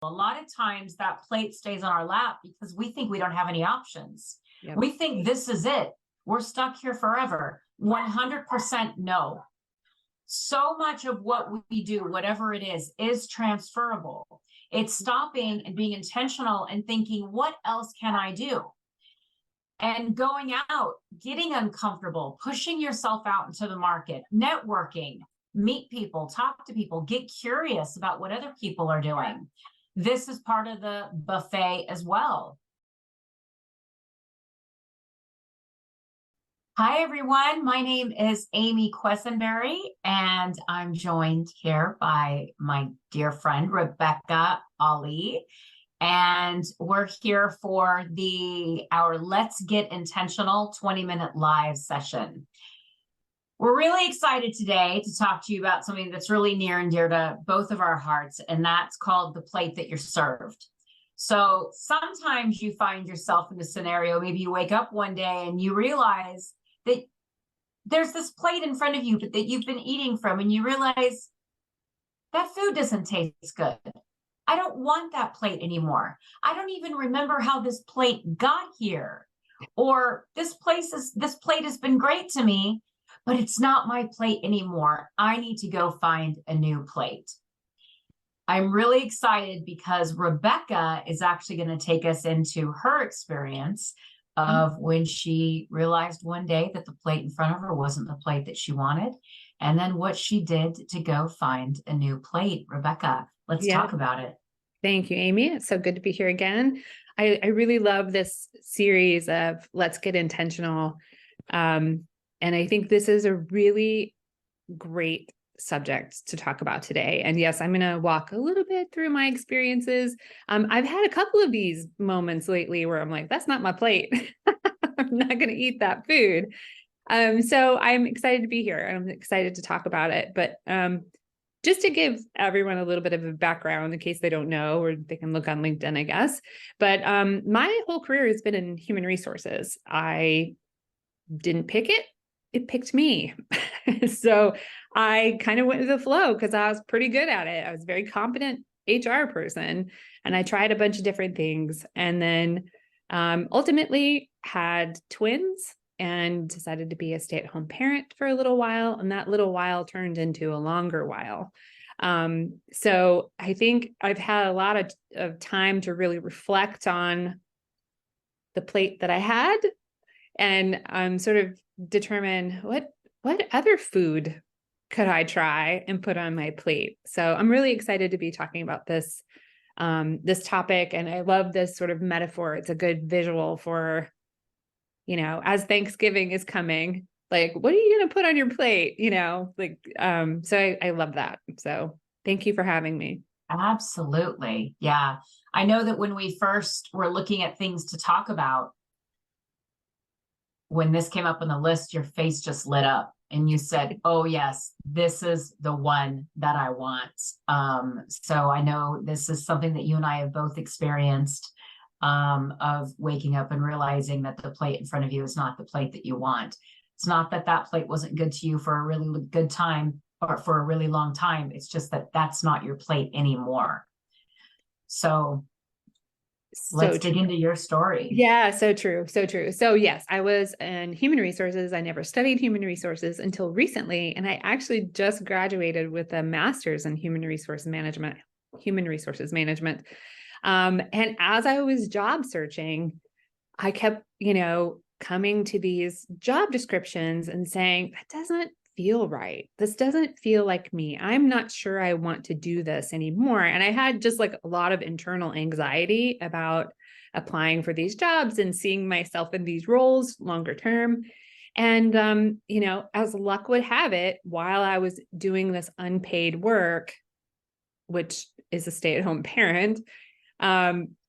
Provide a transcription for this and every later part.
A lot of times that plate stays on our lap because we think we don't have any options. Yep. We think this is it. We're stuck here forever. 100% no. So much of what we do, whatever it is transferable. It's stopping and being intentional and thinking, what else can I do? And going out, getting uncomfortable, pushing yourself out into the market, networking, meet people, talk to people, get curious about what other people are doing. This is part of the buffet as well. Hi, everyone. My name is Amy Quesenberry, and I'm joined here by my dear friend, Rebecca Ali. And we're here for our Let's Get Intentional 20-minute live session. We're really excited today to talk to you about something that's really near and dear to both of our hearts, and that's called the plate that you're served. So sometimes you find yourself in a scenario, maybe you wake up one day and you realize that there's this plate in front of you that you've been eating from, and you realize that food doesn't taste good. I don't want that plate anymore. I don't even remember how this plate got here. Or this plate has been great to me, but it's not my plate anymore. I need to go find a new plate. I'm really excited because Rebecca is actually going to take us into her experience of when she realized one day that the plate in front of her wasn't the plate that she wanted, and then what she did to go find a new plate. Rebecca, let's talk about it. Thank you, Amy. It's so good to be here again. I really love this series of Let's Get Intentional. And I think this is a really great subject to talk about today. And yes, I'm going to walk a little bit through my experiences. I've had a couple of these moments lately where I'm like, that's not my plate. I'm not going to eat that food. So I'm excited to be here. I'm excited to talk about it. But just to give everyone a little bit of a background in case they don't know, or they can look on LinkedIn, I guess. But my whole career has been in human resources. I didn't pick it. It picked me. So I kind of went with the flow because I was pretty good at it. I was a very competent HR person, and I tried a bunch of different things, and then ultimately had twins and decided to be a stay-at-home parent for a little while. And that little while turned into a longer while. So I think I've had a lot of time to really reflect on the plate that I had, and sort of determine what other food could I try and put on my plate. So I'm really excited to be talking about this topic. And I love this sort of metaphor. It's a good visual for, as Thanksgiving is coming, like, what are you going to put on your plate? So I love that. So thank you for having me. Absolutely. Yeah. I know that when we first were looking at things to talk about, when this came up on the list, your face just lit up and you said, oh yes, this is the one that I want. So I know this is something that you and I have both experienced, of waking up and realizing that the plate in front of you is not the plate that you want. It's not that that plate wasn't good to you for a really good time or for a really long time. It's just that that's not your plate anymore. So let's dig into your story. Yeah, so true. So true. So yes, I was in human resources. I never studied human resources until recently. And I actually just graduated with a master's in human resources management. And as I was job searching, I kept, coming to these job descriptions and saying, that doesn't feel right. This doesn't feel like me. I'm not sure I want to do this anymore. And I had just like a lot of internal anxiety about applying for these jobs and seeing myself in these roles longer term. And, as luck would have it, while I was doing this unpaid work, which is a stay-at-home parent,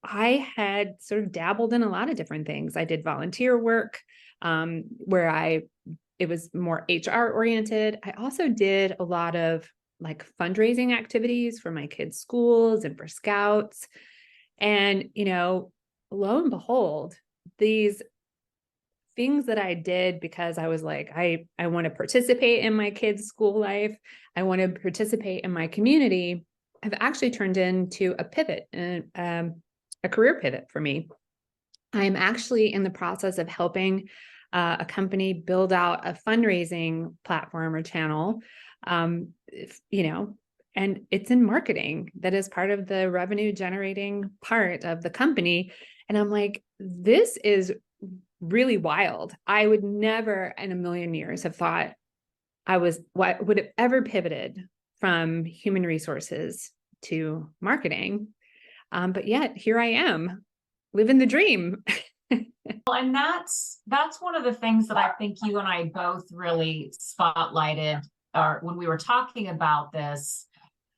I had sort of dabbled in a lot of different things. I did volunteer work, where it was more HR oriented. I also did a lot of like fundraising activities for my kids' schools and for scouts. And, lo and behold, these things that I did because I was like, I want to participate in my kids' school life. I want to participate in my community. have actually turned into a pivot, and a career pivot for me. I'm actually in the process of helping a company build out a fundraising platform or channel, and it's in marketing that is part of the revenue generating part of the company. And I'm like, this is really wild. I would never in a million years have thought would have ever pivoted from human resources to marketing. But yet here I am living the dream. And that's one of the things that I think you and I both really spotlighted, or when we were talking about this.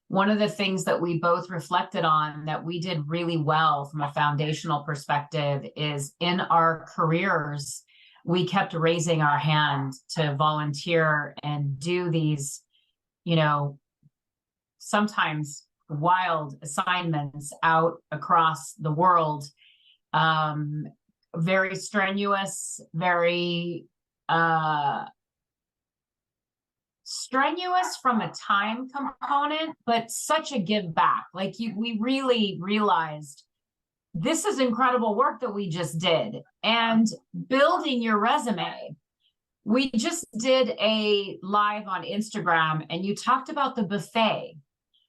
One of the things that we both reflected on that we did really well from a foundational perspective is in our careers, we kept raising our hand to volunteer and do these, sometimes wild assignments out across the world. Very strenuous, very strenuous from a time component, but such a give back. We really realized this is incredible work that we just did. And building your resume, we just did a live on Instagram and you talked about the buffet,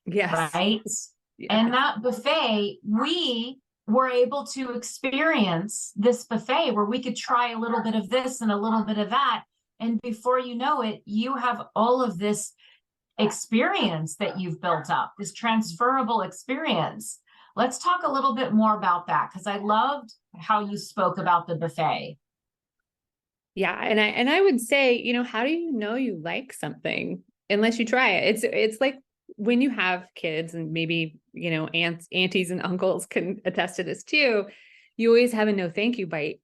Yes. right? Yeah. And that buffet, we were able to experience this buffet where we could try a little bit of this and a little bit of that. And before you know it, you have all of this experience that you've built up, this transferable experience. Let's talk a little bit more about that, because I loved how you spoke about the buffet. Yeah. And I would say, how do you know you like something unless you try it? It's like when you have kids, and maybe, aunties and uncles can attest to this too, you always have a no thank you bite,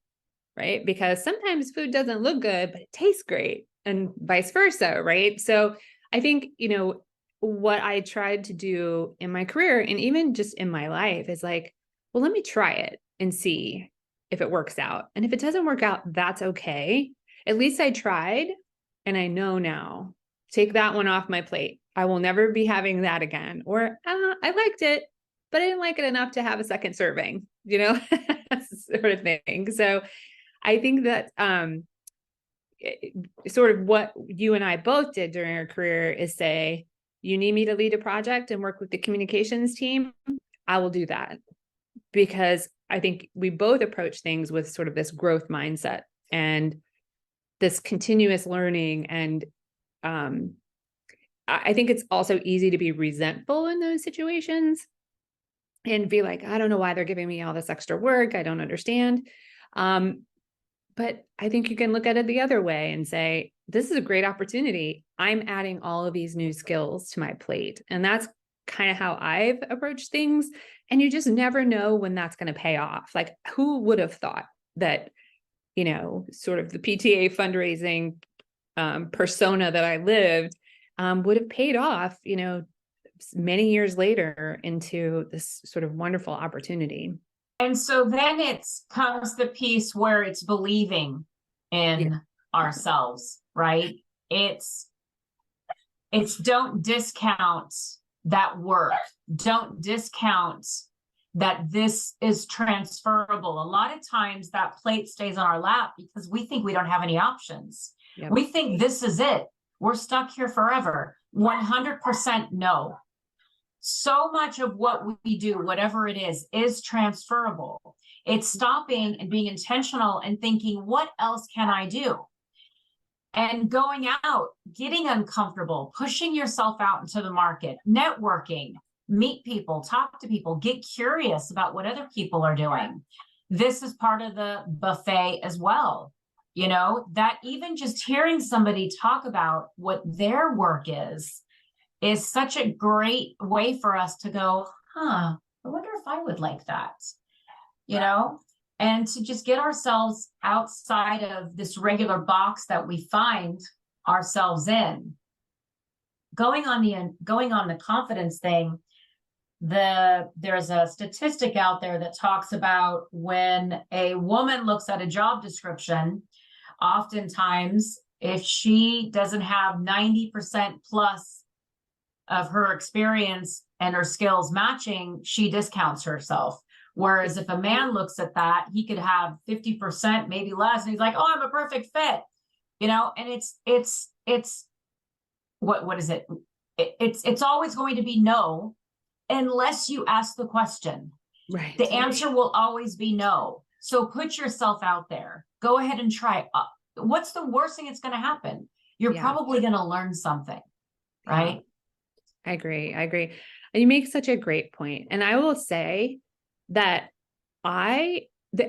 right? Because sometimes food doesn't look good, but it tastes great, and vice versa, right? So I think, what I tried to do in my career and even just in my life is like, well, let me try it and see if it works out. And if it doesn't work out, that's okay. At least I tried, and I know now. Take that one off my plate. I will never be having that again. Or I liked it, but I didn't like it enough to have a second serving, sort of thing. So I think that sort of what you and I both did during our career is say, you need me to lead a project and work with the communications team, I will do that. Because I think we both approach things with sort of this growth mindset and this continuous learning. And I think it's also easy to be resentful in those situations and be like, I don't know why they're giving me all this extra work. I don't understand. But I think you can look at it the other way and say, this is a great opportunity. I'm adding all of these new skills to my plate. And that's kind of how I've approached things. And you just never know when that's going to pay off. Like, who would have thought that, sort of the PTA fundraising persona that I lived would have paid off, many years later into this sort of wonderful opportunity. And so then it comes the piece where it's believing in ourselves, right? It's don't discount that work. Don't discount that this is transferable. A lot of times that plate stays on our lap because we think we don't have any options. Yep. We think this is it. We're stuck here forever. 100% no. So much of what we do, whatever it is transferable. It's stopping and being intentional and thinking, what else can I do? And going out, getting uncomfortable, pushing yourself out into the market, networking, meet people, talk to people, get curious about what other people are doing. This is part of the buffet as well. That even just hearing somebody talk about what their work is such a great way for us to go, I wonder if I would like that, and to just get ourselves outside of this regular box that we find ourselves in. Going on the confidence thing, there's a statistic out there that talks about when a woman looks at a job description, oftentimes if she doesn't have 90% plus of her experience and her skills matching, she discounts herself. Whereas if a man looks at that, he could have 50%, maybe less, and he's like, oh, I'm a perfect fit, and it's what is it? It's always going to be no, unless you ask the question. Right. The answer will always be no. So put yourself out there. Go ahead and try. What's the worst thing that's going to happen? You're Yeah. probably going to learn something, right? I agree. I agree. And you make such a great point. And I will say that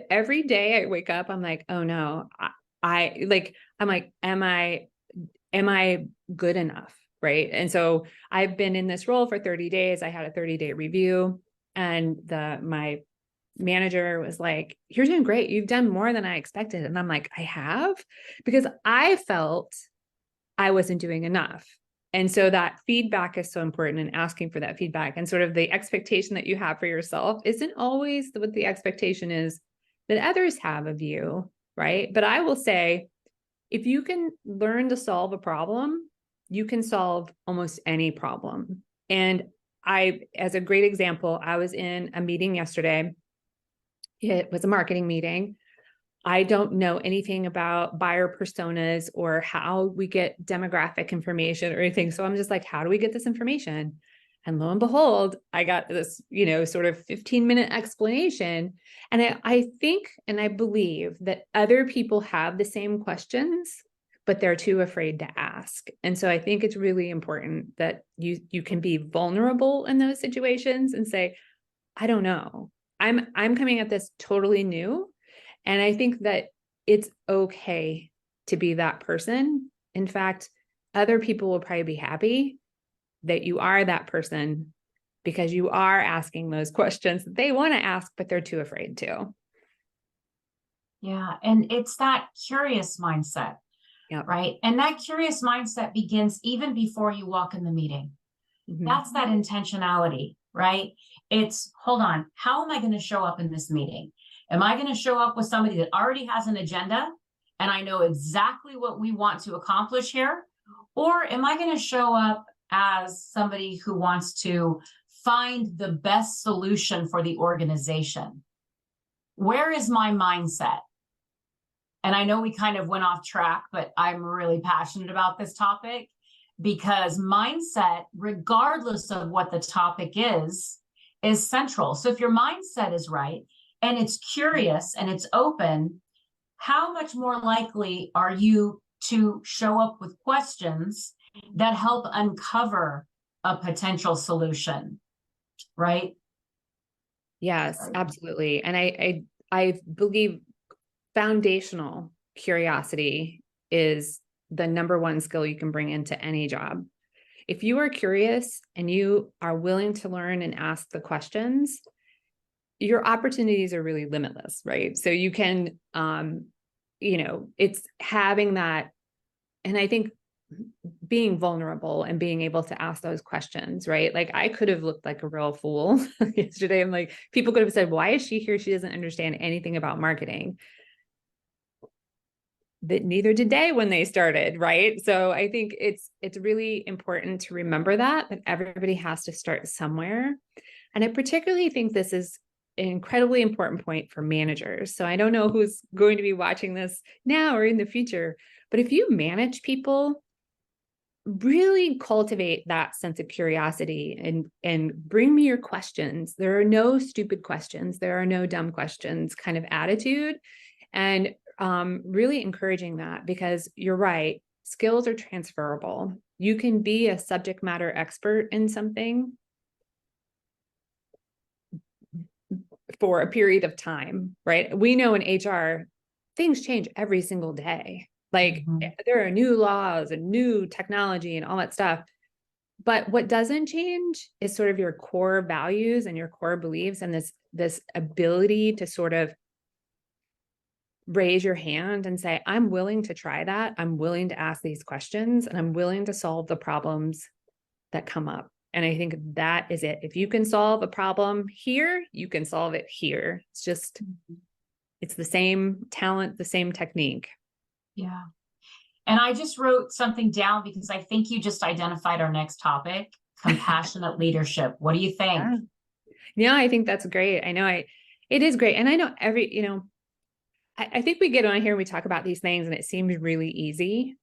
every day I wake up, I'm like, oh no, I'm like, am I good enough? Right. And so I've been in this role for 30 days. I had a 30-day review, and my manager was like, you're doing great. You've done more than I expected. And I'm like, I have, because I felt I wasn't doing enough. And so that feedback is so important, and asking for that feedback, and sort of the expectation that you have for yourself isn't always what the expectation is that others have of you. Right. But I will say, if you can learn to solve a problem, you can solve almost any problem. And as a great example, I was in a meeting yesterday. It was a marketing meeting. I don't know anything about buyer personas or how we get demographic information or anything. So I'm just like, how do we get this information? And lo and behold, I got this, sort of 15-minute explanation. And I think, and I believe that other people have the same questions, but they're too afraid to ask. And so I think it's really important that you can be vulnerable in those situations and say, I don't know. I'm coming at this totally new. And I think that it's okay to be that person. In fact, other people will probably be happy that you are that person, because you are asking those questions that they want to ask, but they're too afraid to. Yeah. And it's that curious mindset, Yep. right? And that curious mindset begins even before you walk in the meeting. Mm-hmm. That's that intentionality, right? It's, hold on, how am I going to show up in this meeting? Am I going to show up with somebody that already has an agenda and I know exactly what we want to accomplish here? Or am I going to show up as somebody who wants to find the best solution for the organization? Where is my mindset? And I know we kind of went off track, but I'm really passionate about this topic, because mindset, regardless of what the topic is central. So if your mindset is right and it's curious and it's open, how much more likely are you to show up with questions that help uncover a potential solution, right? Yes, absolutely. And I believe foundational curiosity is the number one skill you can bring into any job. If you are curious and you are willing to learn and ask the questions, your opportunities are really limitless, right? So you can, it's having that. And I think being vulnerable and being able to ask those questions, right? Like, I could have looked like a real fool yesterday. I'm like, people could have said, why is she here? She doesn't understand anything about marketing. That neither did they when they started, right? So I think it's really important to remember that everybody has to start somewhere. And I particularly think this is an incredibly important point for managers. So I don't know who's going to be watching this now or in the future, but if you manage people, really cultivate that sense of curiosity and bring me your questions. There are no stupid questions. There are no dumb questions kind of attitude. And really encouraging that, because you're right, skills are transferable. You can be a subject matter expert in something for a period of time, right? We know in HR, things change every single day. Like there are new laws and new technology and all that stuff. But what doesn't change is sort of your core values and your core beliefs, and this ability to sort of raise your hand and say, I'm willing to try that. I'm willing to ask these questions, and I'm willing to solve the problems that come up. And I think that is it. If you can solve a problem here, you can solve it here. It's just, it's the same talent, the same technique. Yeah. And I just wrote something down because I think you just identified our next topic, compassionate leadership. What do you think? Yeah. Yeah, I think that's great. It is great. And I know I think we get on here and we talk about these things and it seems really easy.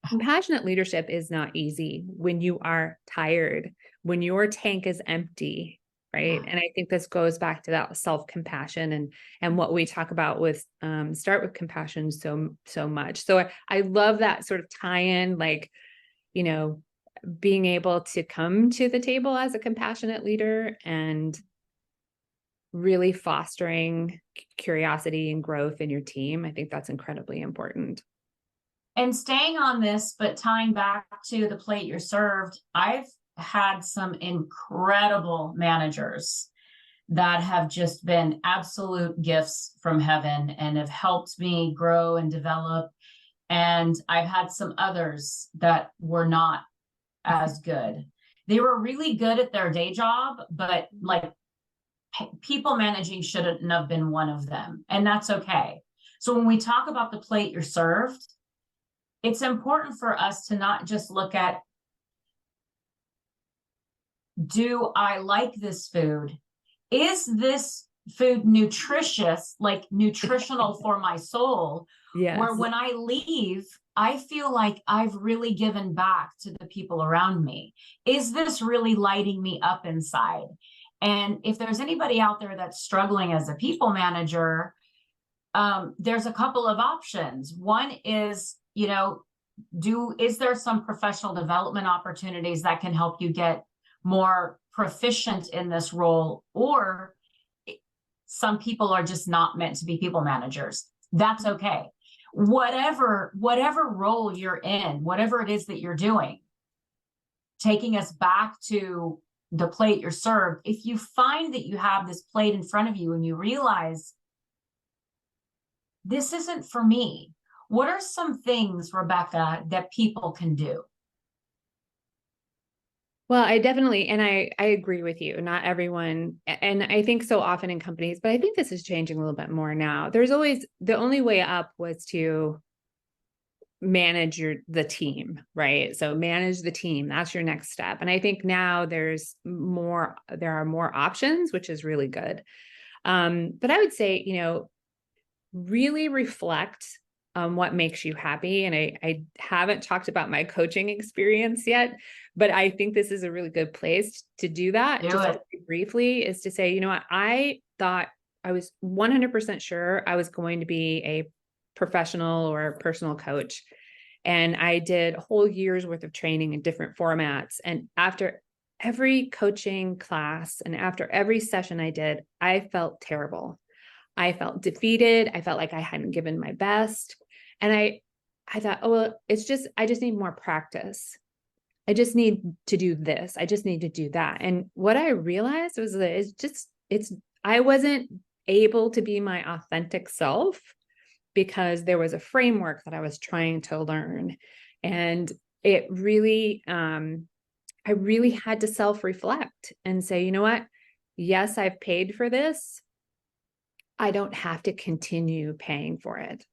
Compassionate leadership is not easy when you are tired, when your tank is empty, right? And I think this goes back to that self-compassion and what we talk about with start with compassion so much. So I love that sort of tie-in, like, you know, being able to come to the table as a compassionate leader and really fostering curiosity and growth in your team. I think that's incredibly important. And staying on this, but tying back to the plate you're served, I've had some incredible managers that have just been absolute gifts from heaven and have helped me grow and develop. And I've had some others that were not as good. They were really good at their day job, but like people managing shouldn't have been one of them. And that's okay. So when we talk about the plate you're served, it's important for us to not just look at, do I like this food? Is this food nutritious, like nutritional for my soul? Where Yes. when I leave, I feel like I've really given back to the people around me. Is this really lighting me up inside? And if there's anybody out there that's struggling as a people manager, there's a couple of options. One is, is there some professional development opportunities that can help you get more proficient in this role? Or some people are just not meant to be people managers. That's okay. Whatever role you're in, whatever it is that you're doing, taking us back to the plate you're served, if you find that you have this plate in front of you and you realize this isn't for me, what are some things, Rebecca, that people can do? Well, I definitely, and I agree with you. Not everyone, and I think so often in companies, but I think this is changing a little bit more now. There's always the only way up was to manage the team, right? So manage the team. That's your next step. And I think now there are more options, which is really good. But I would say, really reflect on what makes you happy. And I haven't talked about my coaching experience yet, but I think this is a really good place to do that. Do Just it. very briefly, is to say, what, I thought I was 100% sure I was going to be a professional or personal coach. And I did a whole year's worth of training in different formats. And after every coaching class and after every session I did, I felt terrible. I felt defeated. I felt like I hadn't given my best. And I thought, oh, well, I just need more practice. I just need to do this. I just need to do that. And what I realized was that I wasn't able to be my authentic self because there was a framework that I was trying to learn. And it really, I really had to self-reflect and say, you know what? Yes, I've paid for this. I don't have to continue paying for it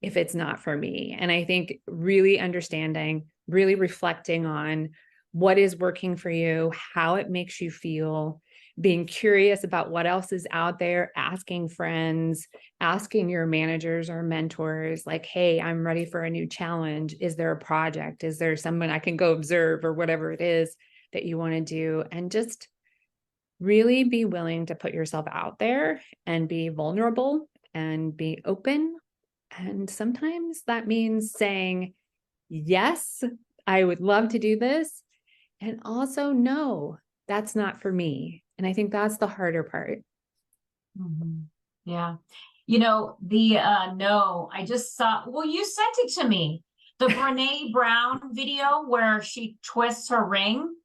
if it's not for me. And I think really understanding, really reflecting on what is working for you, how it makes you feel, being curious about what else is out there, asking friends, asking your managers or mentors, like, hey, I'm ready for a new challenge. Is there a project? Is there someone I can go observe, or whatever it is that you want to do? And just really be willing to put yourself out there and be vulnerable and be open. And sometimes that means saying, yes, I would love to do this. And also, no, that's not for me. And I think that's the harder part. Mm-hmm. Yeah. The no, I just saw, well, you sent it to me. The Brene Brown video where she twists her ring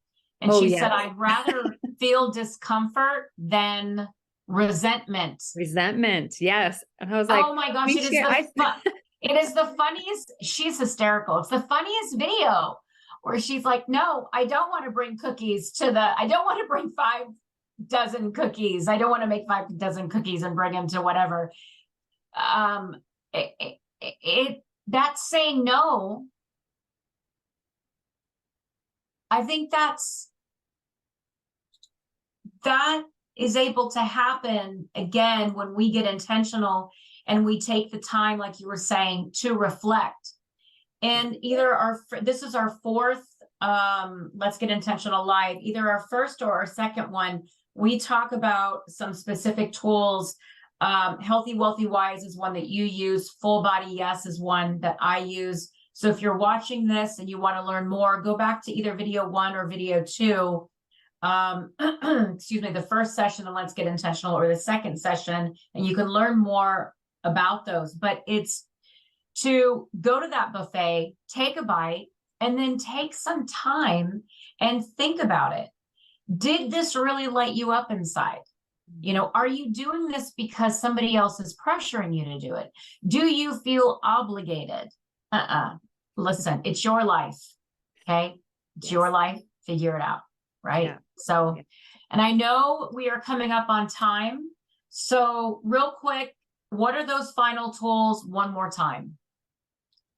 and Oh, she said, yes. I'd rather feel discomfort than resentment. Resentment. Yes. And I was like, Oh my gosh, we share. it is the funniest. She's hysterical. It's the funniest video where she's like, no, I don't want to bring cookies I don't want to bring 5 dozen cookies. I don't want to make 5 dozen cookies and bring them to whatever. Um, that's saying no. I think that's that is able to happen again when we get intentional and we take the time, like you were saying, to reflect. And either this is our fourth Let's Get Intentional Live, either our first or our second one, we talk about some specific tools. Healthy, Wealthy, Wise is one that you use. Full Body Yes is one that I use. So if you're watching this and you want to learn more, go back to either video 1 or video 2. Excuse me, the first session of Let's Get Intentional or the second session, and you can learn more about those. But it's to go to that buffet, take a bite, and then take some time and think about it. Did this really light you up inside? You know, are you doing this because somebody else is pressuring you to do it? Do you feel obligated? Listen, it's your life. Okay. It's your life. Figure it out. Right. Yeah. So, Yeah. and I know we are coming up on time. So real quick, what are those final tools one more time?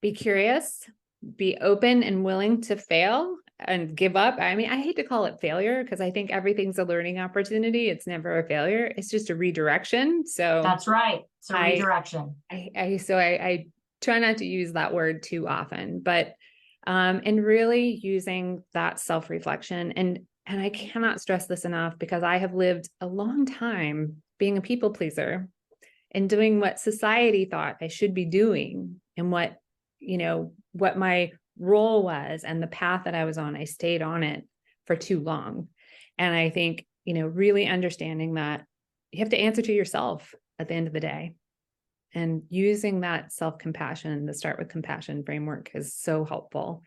Be curious, be open and willing to fail and give up. I mean, I hate to call it failure because I think everything's a learning opportunity. It's never a failure. It's just a redirection. So that's right. It's a redirection. I try not to use that word too often, but and really using that self-reflection. And I cannot stress this enough because I have lived a long time being a people pleaser and doing what society thought I should be doing and what my role was and the path that I was on. I stayed on it for too long. And I think, really understanding that you have to answer to yourself at the end of the day, and using that self-compassion, the Start with Compassion framework is so helpful.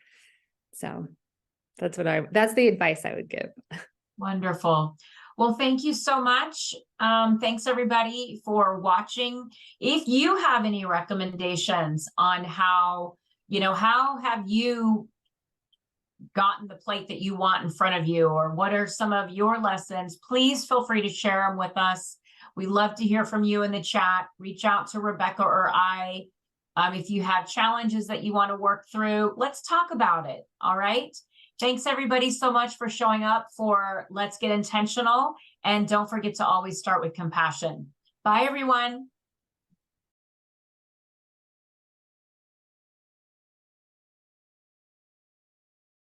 So that's the advice I would give. Wonderful. Well, thank you so much. Thanks everybody for watching. If you have any recommendations on how have you gotten the plate that you want in front of you, or what are some of your lessons, please feel free to share them with us. We love to hear from you in the chat. Reach out to Rebecca or I. If you have challenges that you want to work through, let's talk about it. All right. Thanks everybody so much for showing up for Let's Get Intentional. And don't forget to always start with compassion. Bye, everyone.